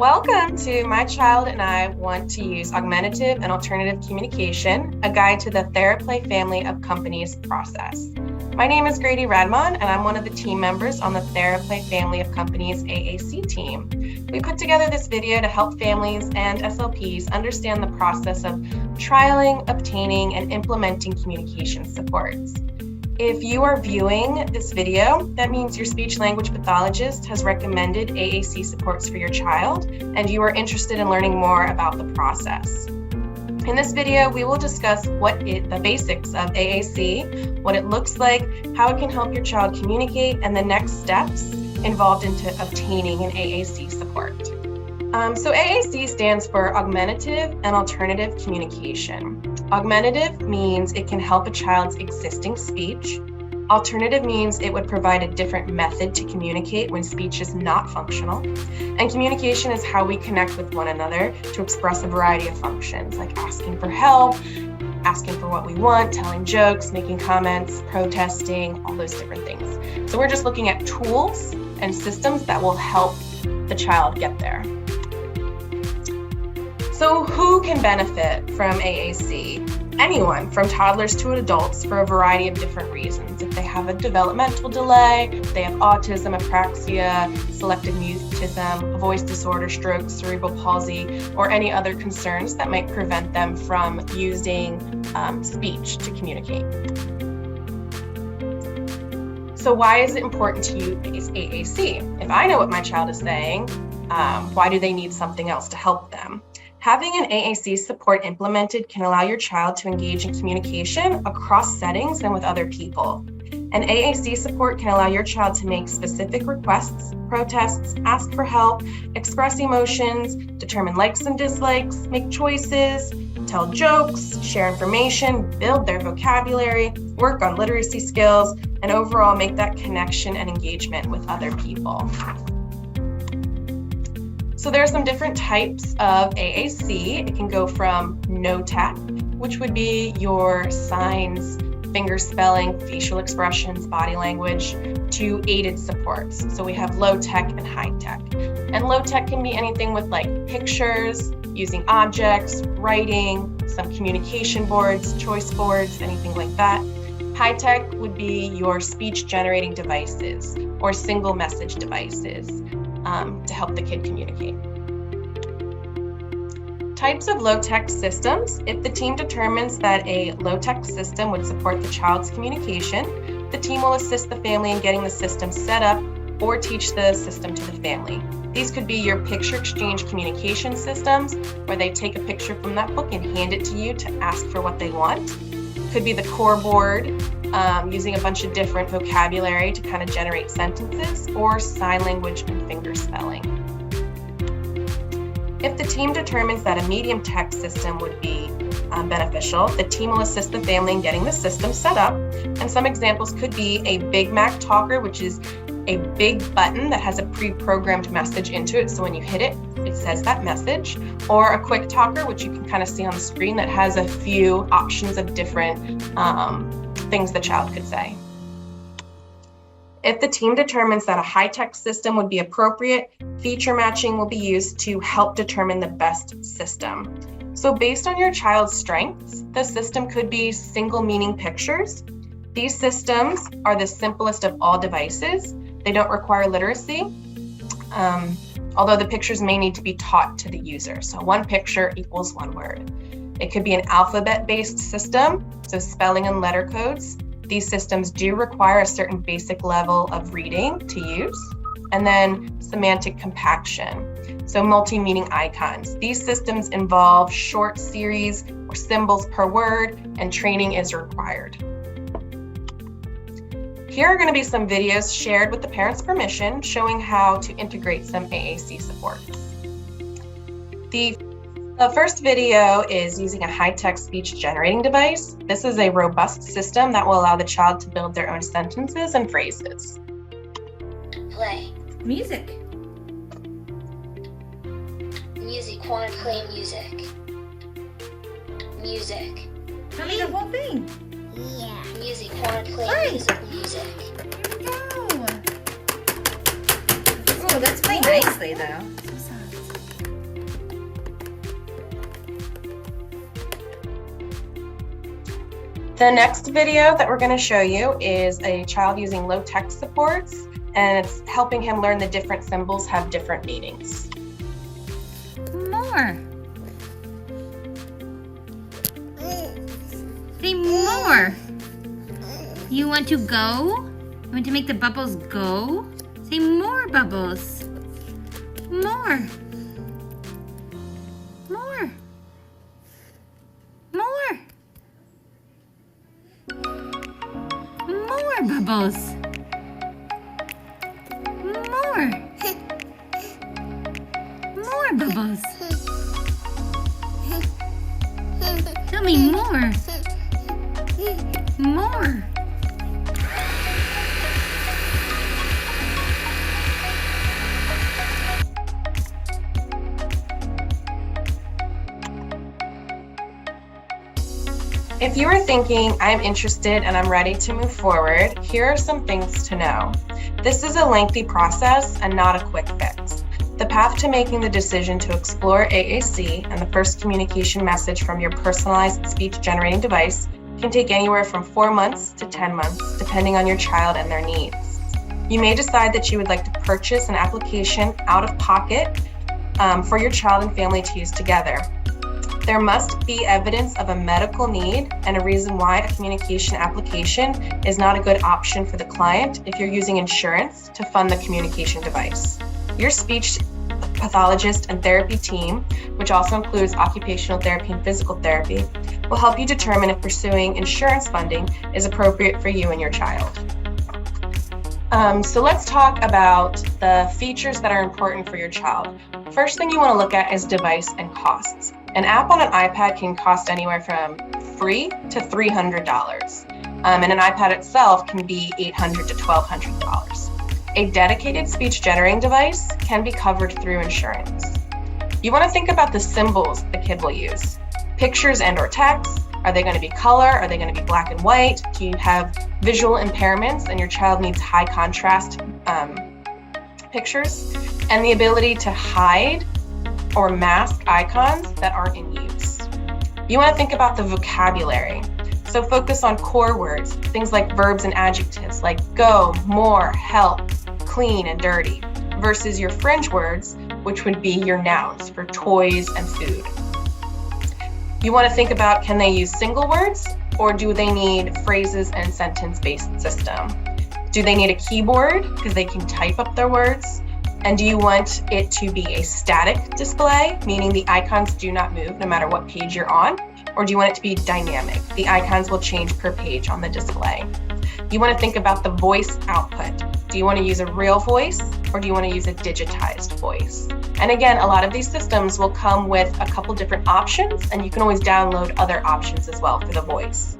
Welcome to My Child and I Want to Use Augmentative and Alternative Communication, a guide to the TheraPlay family of companies process. My name is Grady Radmon, and I'm one of the team members on the TheraPlay family of companies AAC team. We put together this video to help families and SLPs understand the process of trialing, obtaining, and implementing communication supports. If you are viewing this video, that means your speech-language pathologist has recommended AAC supports for your child, and you are interested in learning more about the process. In this video, we will discuss the basics of AAC, what it looks like, how it can help your child communicate, and the next steps involved into obtaining an AAC support. So AAC stands for Augmentative and Alternative Communication. Augmentative means it can help a child's existing speech. Alternative means it would provide a different method to communicate when speech is not functional. And communication is how we connect with one another to express a variety of functions, like asking for help, asking for what we want, telling jokes, making comments, protesting, all those different things. So we're just looking at tools and systems that will help the child get there. So who can benefit from AAC? Anyone, from toddlers to adults, for a variety of different reasons. If they have a developmental delay, if they have autism, apraxia, selective mutism, a voice disorder, stroke, cerebral palsy, or any other concerns that might prevent them from using speech to communicate. So why is it important to use AAC? If I know what my child is saying, why do they need something else to help them? Having an AAC support implemented can allow your child to engage in communication across settings and with other people. An AAC support can allow your child to make specific requests, protests, ask for help, express emotions, determine likes and dislikes, make choices, tell jokes, share information, build their vocabulary, work on literacy skills, and overall make that connection and engagement with other people. So there are some different types of AAC. It can go from no tech, which would be your signs, finger spelling, facial expressions, body language, to aided supports. So we have low tech and high tech. And low tech can be anything with like pictures, using objects, writing, some communication boards, choice boards, anything like that. High tech would be your speech generating devices or single message devices. To help the kid communicate. Types of low-tech systems. If the team determines that a low-tech system would support the child's communication, the team will assist the family in getting the system set up or teach the system to the family. These could be your picture exchange communication systems, where they take a picture from that book and hand it to you to ask for what they want. Could be the core board, using a bunch of different vocabulary to kind of generate sentences, or sign language and finger spelling. If the team determines that a medium tech system would be beneficial, the team will assist the family in getting the system set up. And some examples could be a Big Mac talker, which is a big button that has a pre-programmed message into it. So when you hit it, it says that message. Or a quick talker, which you can kind of see on the screen, that has a few options of different things the child could say. If the team determines that a high-tech system would be appropriate, feature matching will be used to help determine the best system. So based on your child's strengths, the system could be single meaning pictures. These systems are the simplest of all devices. They don't require literacy, although the pictures may need to be taught to the user. So one picture equals one word. It could be an alphabet-based system, so spelling and letter codes. These systems do require a certain basic level of reading to use. And then semantic compaction, so multi-meaning icons. These systems involve short series or symbols per word, and training is required. Here are going to be some videos shared with the parent's permission showing how to integrate some AAC supports. The first video is using a high-tech speech generating device. This is a robust system that will allow the child to build their own sentences and phrases. Play. Music. Music. Want to play music. Music. Tell me the whole thing. Yeah. Music. Want to play music. Music. There we go. Oh, that's playing nicely though. So soft. The next video that we're going to show you is a child using low tech supports, and it's helping him learn the different symbols have different meanings. More. Say more. You want to go? You want to make the bubbles go? Say more bubbles. More. More. More. More bubbles. More. More bubbles. Tell me more. More. If you are thinking, I'm interested and I'm ready to move forward, here are some things to know. This is a lengthy process and not a quick fix. The path to making the decision to explore AAC and the first communication message from your personalized speech generating device can take anywhere from 4 months to 10 months, depending on your child and their needs. You may decide that you would like to purchase an application out of pocket for your child and family to use together. There must be evidence of a medical need and a reason why a communication application is not a good option for the client if you're using insurance to fund the communication device. Your speech pathologist and therapy team, which also includes occupational therapy and physical therapy, will help you determine if pursuing insurance funding is appropriate for you and your child. So let's talk about the features that are important for your child. First thing you want to look at is device and costs. An app on an iPad can cost anywhere from free to $300, and an iPad itself can be $800 to $1,200. A dedicated speech generating device can be covered through insurance. You want to think about the symbols the kid will use. Pictures and or text. Are they going to be color? Are they going to be black and white? Do you have visual impairments and your child needs high contrast pictures? And the ability to hide or mask icons that aren't in use. You want to think about the vocabulary. So focus on core words, things like verbs and adjectives like go, more, help, clean, and dirty, versus your fringe words, which would be your nouns for toys and food. You want to think about, can they use single words or do they need phrases and sentence-based system? Do they need a keyboard because they can type up their words? And do you want it to be a static display, meaning the icons do not move no matter what page you're on? Or do you want it to be dynamic? The icons will change per page on the display. You want to think about the voice output. Do you want to use a real voice or do you want to use a digitized voice? And again, a lot of these systems will come with a couple different options, and you can always download other options as well for the voice.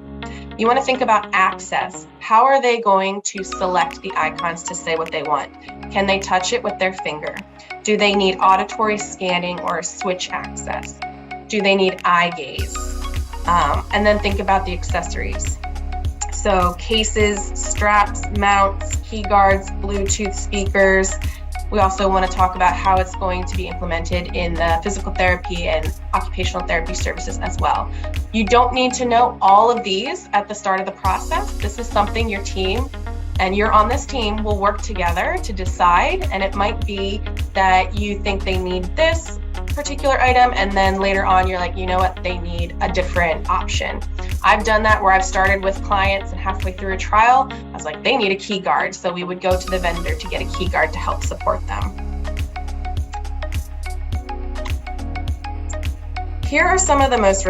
You want to think about access. How are they going to select the icons to say what they want? Can they touch it with their finger? Do they need auditory scanning or switch access? Do they need eye gaze? And then think about the accessories. So cases, straps, mounts, key guards, Bluetooth speakers. We also want to talk about how it's going to be implemented in the physical therapy and occupational therapy services as well. You don't need to know all of these at the start of the process. This is something your team and you're on this team will work together to decide, and it might be that you think they need this particular item and then later on you're like, you know what, they need a different option. I've done that where I've started with clients and halfway through a trial, I was like, they need a key guard. So we would go to the vendor to get a key guard to help support them. Here are some of the most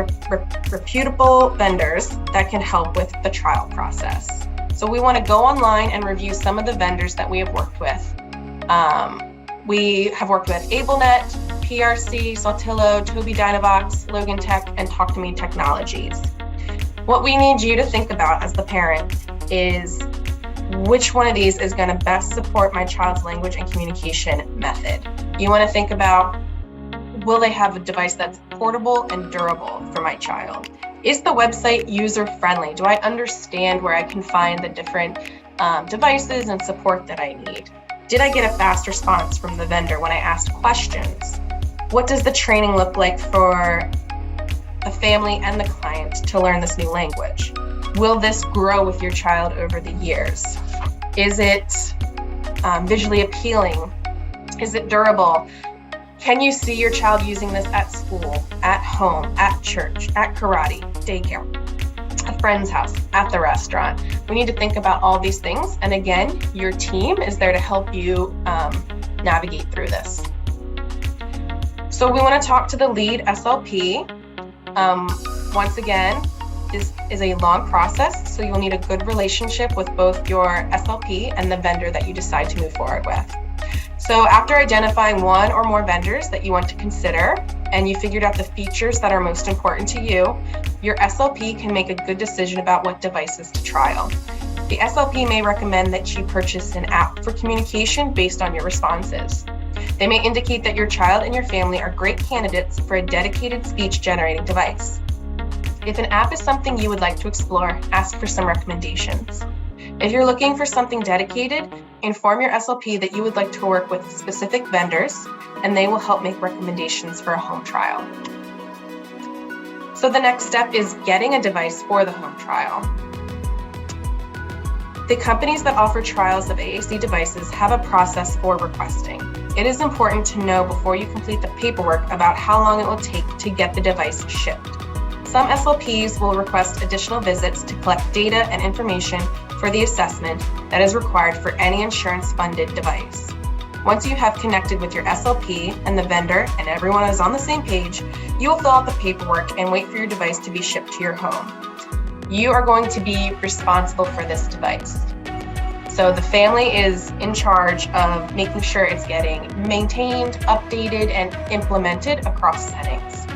reputable vendors that can help with the trial process. So we want to go online and review some of the vendors that we have worked with. We have worked with AbleNet, PRC, Saltillo, Tobii Dynavox, Logan Tech, and Talk to Me Technologies. What we need you to think about as the parent is which one of these is going to best support my child's language and communication method. You want to think about, will they have a device that's portable and durable for my child? Is the website user-friendly? Do I understand where I can find the different devices and support that I need? Did I get a fast response from the vendor when I asked questions? What does the training look like for the family and the client to learn this new language? Will this grow with your child over the years? Is it visually appealing? Is it durable? Can you see your child using this at school, at home, at church, at karate, daycare, a friend's house, at the restaurant? We need to think about all these things. And again, your team is there to help you navigate through this. So we want to talk to the lead SLP. Once again, this is a long process, so you'll need a good relationship with both your SLP and the vendor that you decide to move forward with. So after identifying one or more vendors that you want to consider, and you figured out the features that are most important to you, your SLP can make a good decision about what devices to trial. The SLP may recommend that you purchase an app for communication based on your responses. They may indicate that your child and your family are great candidates for a dedicated speech generating device. If an app is something you would like to explore, ask for some recommendations. If you're looking for something dedicated, inform your SLP that you would like to work with specific vendors, and they will help make recommendations for a home trial. So the next step is getting a device for the home trial. The companies that offer trials of AAC devices have a process for requesting. It is important to know before you complete the paperwork about how long it will take to get the device shipped. Some SLPs will request additional visits to collect data and information for the assessment that is required for any insurance-funded device. Once you have connected with your SLP and the vendor and everyone is on the same page, you will fill out the paperwork and wait for your device to be shipped to your home. You are going to be responsible for this device. So the family is in charge of making sure it's getting maintained, updated, and implemented across settings.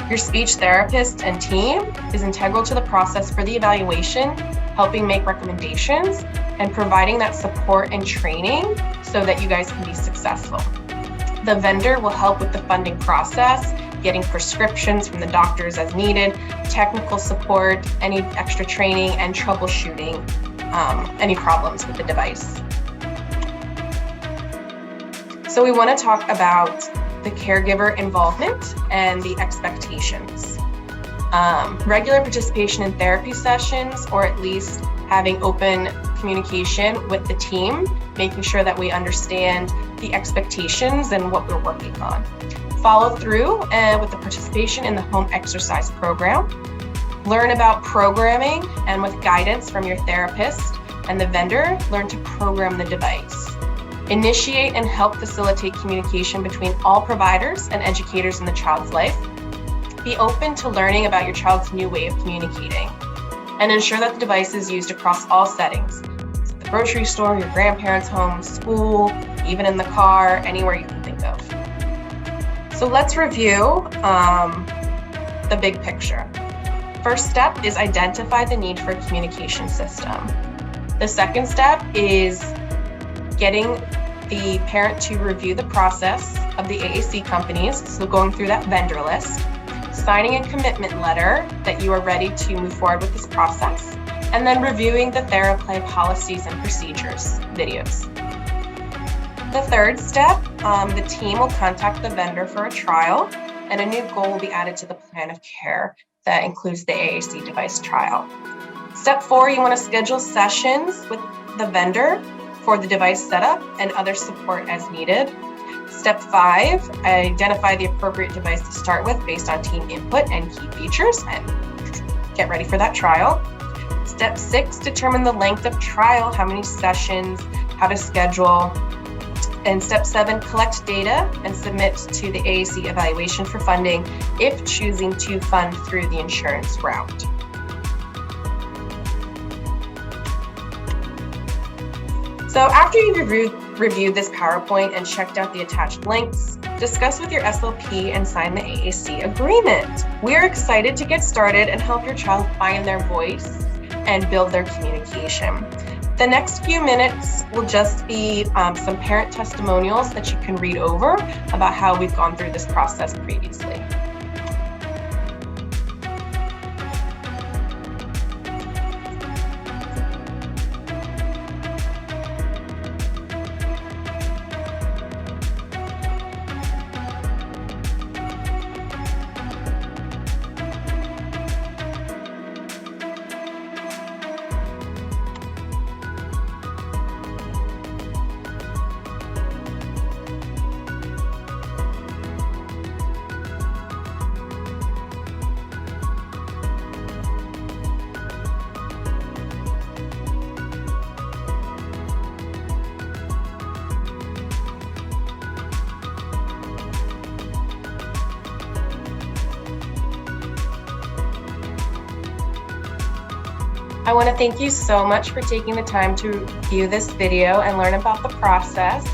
Your speech therapist and team is integral to the process for the evaluation, helping make recommendations, and providing that support and training so that you guys can be successful. The vendor will help with the funding process, getting prescriptions from the doctors as needed, technical support, any extra training, and troubleshooting any problems with the device. So we want to talk about the caregiver involvement and the expectations. Regular participation in therapy sessions, or at least having open communication with the team, making sure that we understand the expectations and what we're working on. Follow through with the participation in the home exercise program. Learn about programming, and with guidance from your therapist and the vendor, learn to program the device. Initiate and help facilitate communication between all providers and educators in the child's life. Be open to learning about your child's new way of communicating, and ensure that the device is used across all settings. So the grocery store, your grandparents' home, school, even in the car, anywhere you can think of. So let's review the big picture. First step is identify the need for a communication system. The second step is getting the parent to review the process of the AAC companies, so going through that vendor list, signing a commitment letter that you are ready to move forward with this process, and then reviewing the TheraPlay policies and procedures videos. The third step, the team will contact the vendor for a trial, and a new goal will be added to the plan of care that includes the AAC device trial. Step 4, you want to schedule sessions with the vendor for the device setup and other support as needed. Step 5, identify the appropriate device to start with based on team input and key features, and get ready for that trial. Step 6, determine the length of trial, how many sessions, how to schedule. And step 7, collect data and submit to the AAC evaluation for funding if choosing to fund through the insurance route. So after you've reviewed this PowerPoint and checked out the attached links, discuss with your SLP and sign the AAC agreement. We are excited to get started and help your child find their voice and build their communication. The next few minutes will just be some parent testimonials that you can read over about how we've gone through this process previously. I want to thank you so much for taking the time to view this video and learn about the process.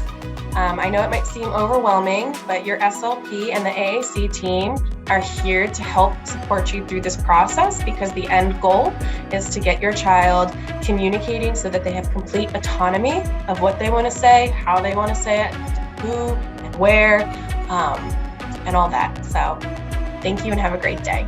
I know it might seem overwhelming, but your SLP and the AAC team are here to help support you through this process, because the end goal is to get your child communicating so that they have complete autonomy of what they want to say, how they want to say it, who and where, and all that. So thank you and have a great day.